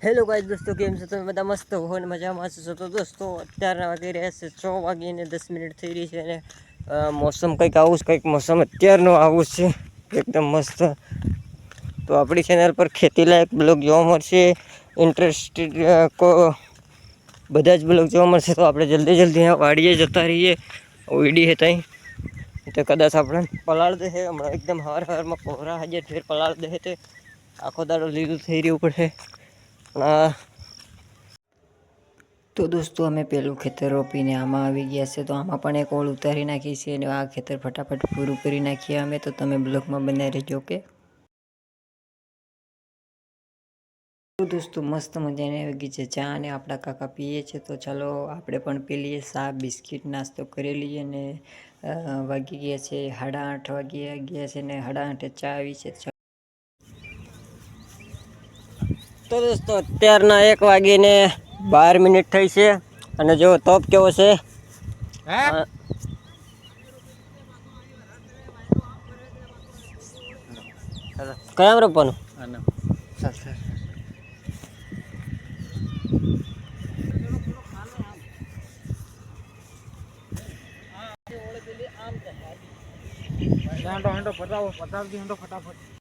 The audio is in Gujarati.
હેલો ગાઈસ દોસ્તો, કેમ છો તમે બધા? મસ્ત હો ને મજામાં છો? તો દોસ્તો અત્યારના વાગી રહ્યા છે 6:10 થઈ રહી છે અને મોસમ કંઈક આવું કંઈક મોસમ અત્યારનું આવું છે એકદમ મસ્ત. તો આપણી ચેનલ પર ખેતીલાયક બ્લોગ જોવા મળશે, ઇન્ટરેસ્ટેડ બધા જ બ્લોગ જોવા મળશે. તો આપણે જલ્દી અહીંયા વાડીએ જતા રહીએ. વીડી હે ત્યાં તો કદાચ આપણે પલાળ દે હમણાં એકદમ હવારમાં કોહરા હાજર ફેર પલાળ દે તે આખો દાડો લીલું થઈ રહ્યું પડશે. તો દોસ્તો અમે પેલું ખેતર રોપીને આમાં આવી ગયા છે, તો આમાં પણ એક ઓળ ઉતારી નાખી છે અને આ ખેતર ફટાફટ પૂરું કરી નાખીએ અમે. તો તમે બ્લોગમાં બનાવી રહેજો કે દોસ્તો મસ્ત મજાની આવી છે ચા અને આપણા કાકા પીએ છે. તો ચાલો આપણે પણ પી લઈએ ચા, બિસ્કિટ નાસ્તો કરી લઈએ. ને વાગી ગયા છે 8:30 વાગી ગયા છે ને 8:30 ચા આવી છે. તો દોસ્તો અત્યારના 1:12 થઈ છે અને જો તપ કેવો છે. કયા રોપવાનું? ફટાફટ